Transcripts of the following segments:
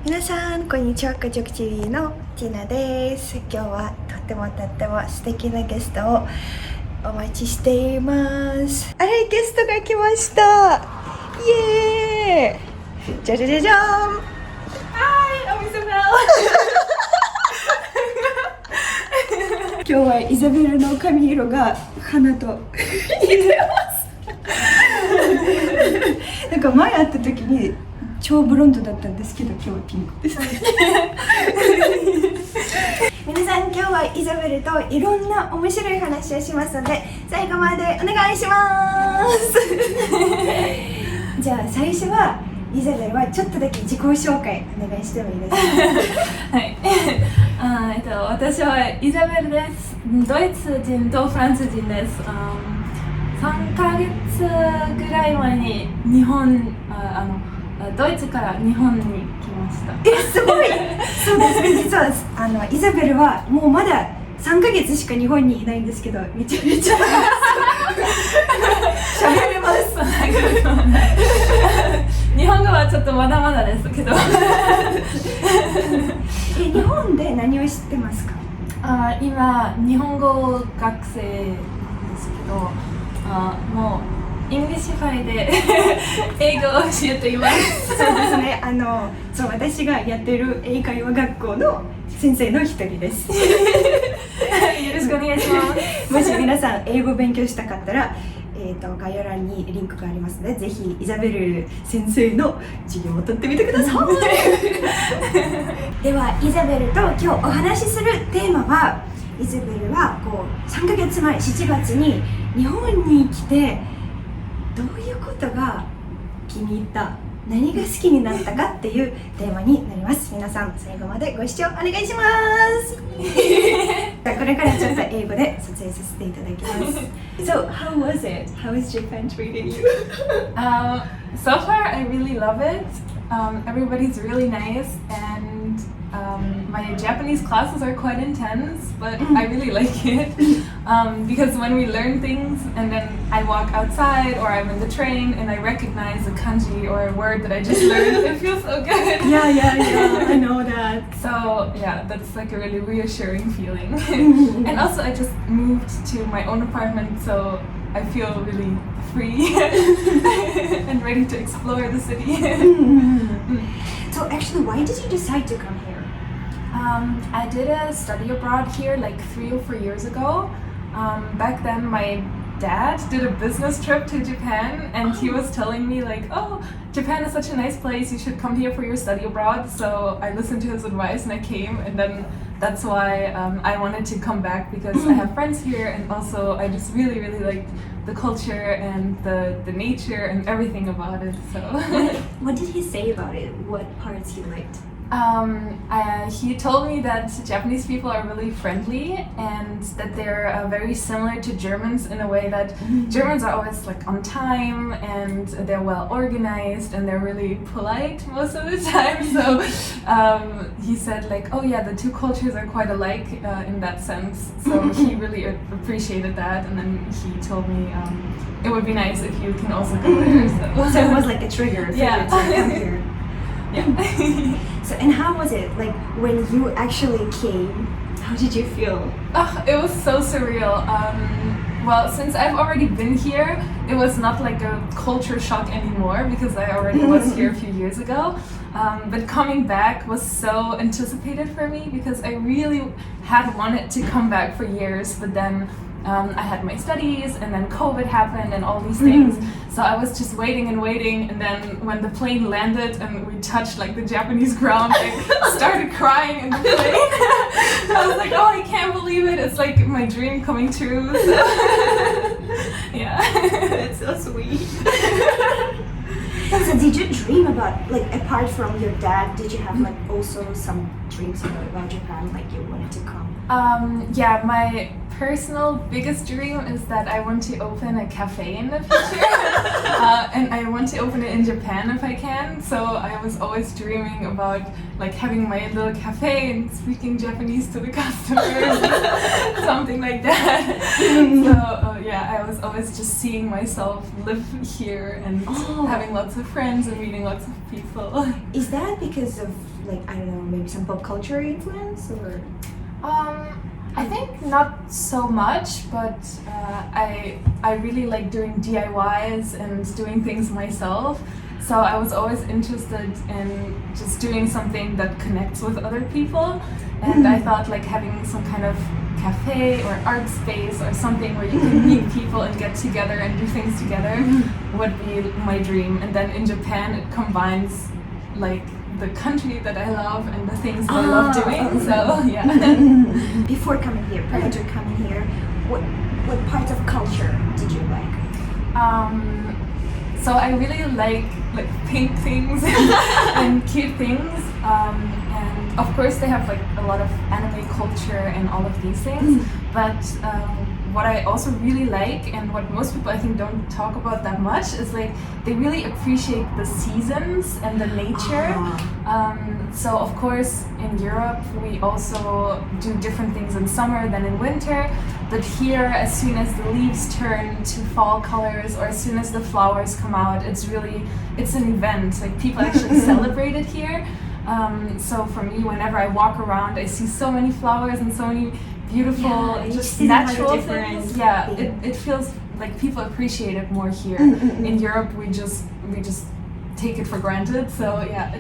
皆さんこんにちは、KachokTV のティナです。今日はとっても素敵なゲストをお待ちしています。あれ、ゲストが来ました。イエーイ、じゃじゃじゃじゃーん。Hi, I'm Isabel. 今日はイザベルの髪色が花と似てますなんか前会った時に超ブロンドだったんですけど、今日はピンクです皆さん、今日はイザベルといろんな面白い話をしますので、最後までお願いしますじゃあ最初はイザベルはちょっとだけ自己紹介お願いしてもいいですかはい、私はイザベルです。ドイツ人とフランス人です。3ヶ月ぐらい前にドイツから日本に来ました。すごいそうですね、実はイザベルはもうまだ3ヶ月しか日本にいないんですけど、めちゃめちゃ喋れます日本語はちょっとまだまだですけど日本で何を知ってますか？今、日本語学生ですけど、もうイングリッシュファイで英語を教えていますそうですね、そう、私がやってる英会話学校の先生の一人ですよろしくお願いしますもし皆さん英語勉強したかったら、概要欄にリンクがありますので、ぜひイザベル先生の授業を取ってみてくださいではイザベルと今日お話しするテーマは、イザベルは3ヶ月前7月に日本に来てどういうことが気に入った、何が好きになったかっていうテーマになります。皆さん最後までご視聴お願いしますこれからちょっと英語で撮影させていただきます So, how was it? How is Japan treating you? So far, I really love it. Everybody's really nice, and my Japanese classes are quite intense, but I really like it because when we learn things and then I walk outside or I'm in the train and I recognize a kanji or a word that I just learned, it feels so good. Yeah, I know that. So yeah, that's like a really reassuring feeling. And also I just moved to my own apartment, so I feel really free and ready to explore the city. So actually, why did you decide to come here? I did a study abroad here like 3 or 4 years ago. Back then my dad did a business trip to Japan and he was telling me like, oh, Japan is such a nice place, you should come here for your study abroad. So I listened to his advice and I came, and then that's why I wanted to come back, because I have friends here, and also I just really liked the culture and the nature and everything about it. So what did he say about it? What parts he liked? He told me that Japanese people are really friendly and that they're very similar to Germans in a way that Germans are always like on time and they're well organized and they're really polite most of the time. So he said like, oh yeah, the two cultures are quite alike in that sense. So he really appreciated that, and then he told me it would be nice if you can also go there. So it was like a trigger for you to come here. Yeah. So, and how was it? Like when you actually came, how did you feel? Oh, it was so surreal. Well, since I've already been here, it was not like a culture shock anymore because I already was here a few years ago. But coming back was so anticipated for me because I really had wanted to come back for years, but then I had my studies and then COVID happened and all these things. So I was just waiting, and then when the plane landed and we touched like the Japanese ground, I started crying in the plane. I was like, oh, I can't believe it. It's like my dream coming true. So, yeah. That's so sweet. So did you dream about, like, apart from your dad, did you have like also some dreams about Japan, like you wanted to come? Yeah, my personal biggest dream is that I want to open a cafe in the future, and I want to open it in Japan if I can. So I was always dreaming about like having my little cafe and speaking Japanese to the customers, something like that. So yeah, I was always just seeing myself live here and having lots of friends and meeting lots of people. Is that because of like, I don't know, maybe some pop culture influence or? I think not so much, but I really like doing DIYs and doing things myself. So I was always interested in just doing something that connects with other people, and I thought like having some kind of cafe or art space or something where you can meet people and get together and do things together would be my dream. And then in Japan it combines like the country that I love and the things that I love doing. So yeah. Before coming here, prior to coming here, what parts of culture did you like? So I really like pink things and cute things, and of course they have like a lot of anime culture and all of these things. But what I also really like, and what most people I think don't talk about that much, is like they really appreciate the seasons and the nature. So of course in Europe we also do different things in summer than in winter, but here as soon as the leaves turn to fall colors or as soon as the flowers come out, it's an event. Like people actually celebrate it here. So for me, whenever I walk around, I see so many flowers and so many beautiful, just natural things. Yeah, it feels like people appreciate it more here. In Europe, we just take it for granted. So yeah.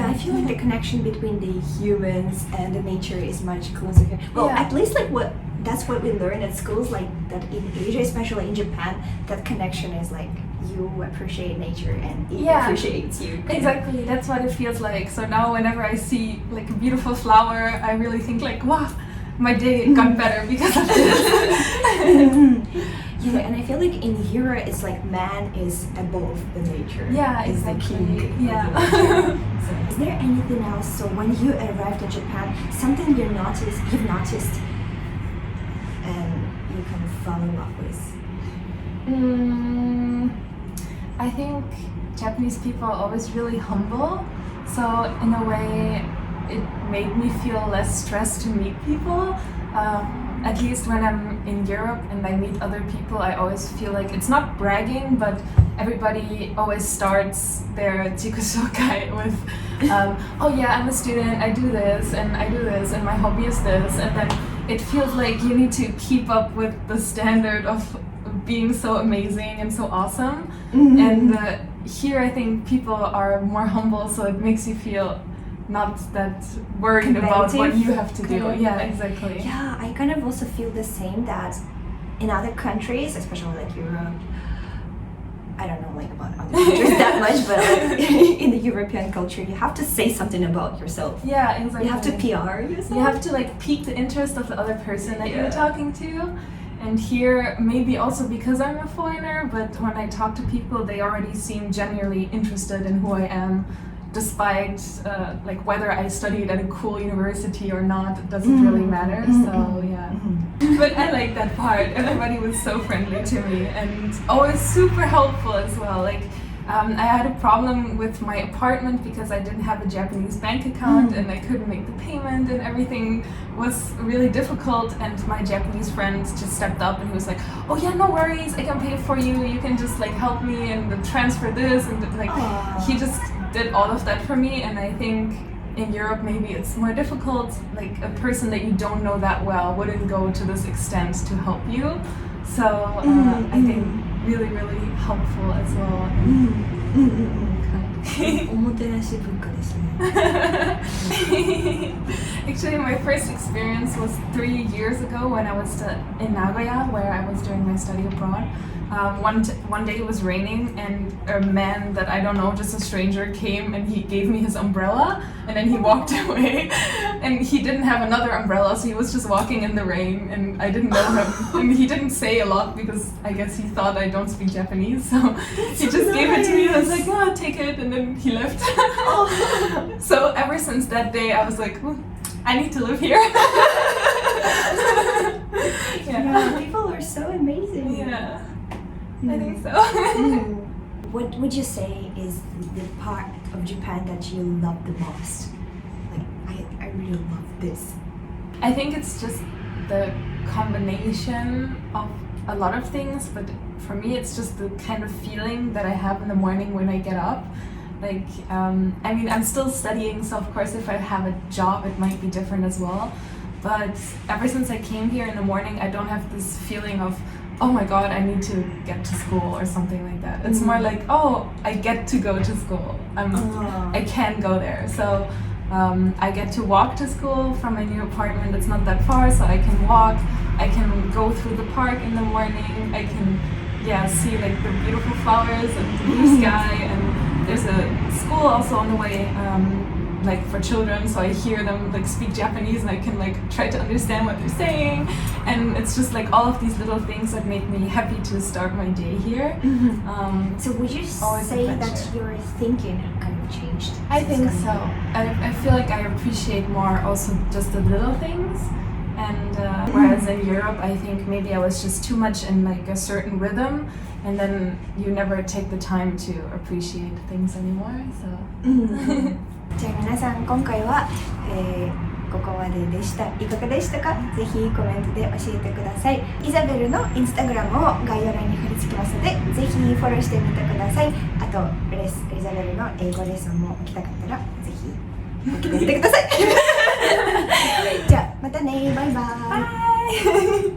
I feel like the connection between the humans and the nature is much closer here. Well, at least like that's what we learn at schools, like that in Asia, especially in Japan, that connection is like you appreciate nature and it appreciates you. Exactly, that's what it feels like. So now whenever I see like a beautiful flower, I really think like, wow, my day got better because of this. Yeah, and I feel like in here it's like man is above the nature. Yeah, is exactly. The king. Yeah. So is there anything else? So when you arrived in Japan, something you've noticed, and you can follow up with? I think Japanese people are always really humble. So in a way, it made me feel less stressed to meet people. At least when I'm in Europe and I meet other people, I always feel like it's not bragging, but everybody always starts their zikoshokai with, oh yeah, I'm a student, I do this, and my hobby is this. And then it feels like you need to keep up with the standard of being so amazing and so awesome. And here I think people are more humble, so it makes you feel not that worried about what you have to do. Yeah, exactly. Yeah, I kind of also feel the same, that in other countries, especially like Europe, I don't know like about other countries that much, but like in the European culture, you have to say something about yourself. Yeah, exactly. You have to PR yourself. You have to like pique the interest of the other person that you're talking to. And here, maybe also because I'm a foreigner, but when I talk to people, they already seem genuinely interested in who I am, despite like whether I studied at a cool university or not. It doesn't really matter. So yeah. But I like that part. Everybody was so friendly to me and always super helpful as well. Like I had a problem with my apartment because I didn't have a Japanese bank account and I couldn't make the payment, and everything was really difficult, and my Japanese friend just stepped up and he was like, oh yeah, no worries, I can pay for you, you can just like help me and transfer this, and like he just did all of that for me. And I think in Europe maybe it's more difficult, like a person that you don't know that well wouldn't go to this extent to help you. So I think really helpful as well. Actually, my first experience was 3 years ago when I was in Nagoya, where I was doing my study abroad. One day it was raining and a man that I don't know, just a stranger, came and he gave me his umbrella and then he walked away, and he didn't have another umbrella, so he was just walking in the rain and I didn't know him. And he didn't say a lot because I guess he thought I don't speak Japanese, so he just gave it to me and I was like, oh, take it, and then he left. So ever since that day I was like, I need to live here. Yeah, people are so amazing. Yeah. I think so. What would you say is the part of Japan that you love the most? Like, I really love this. I think it's just the combination of a lot of things, but for me it's just the kind of feeling that I have in the morning when I get up. Like, I mean, I'm still studying, so of course if I have a job, it might be different as well. But ever since I came here in the morning, I don't have this feeling of, oh my god, I need to get to school or something like that. It's more like, oh, I get to go to school. I can go there. So I get to walk to school from my new apartment. It's not that far, so I can walk. I can go through the park in the morning. I can, see like the beautiful flowers and the blue sky. And there's a school also on the way, like for children, so I hear them like speak Japanese and I can like try to understand what they're saying, and it's just like all of these little things that make me happy to start my day here. So would you say that your thinking kind of changed? I think so. I feel like I appreciate more also just the little things, and whereas in Europe I think maybe I was just too much in like a certain rhythm, and then you never take the time to appreciate things anymore. So じゃあ皆さん今回は、ここまででした。いかがでしたか？ぜひコメントで教えてください。イザベルのインスタグラムを概要欄に貼り付けますので、ぜひフォローしてみてください。あとイザベルの英語レッスンも受けたかったらぜひ受けてみてください。じゃあまたね、バイバイ。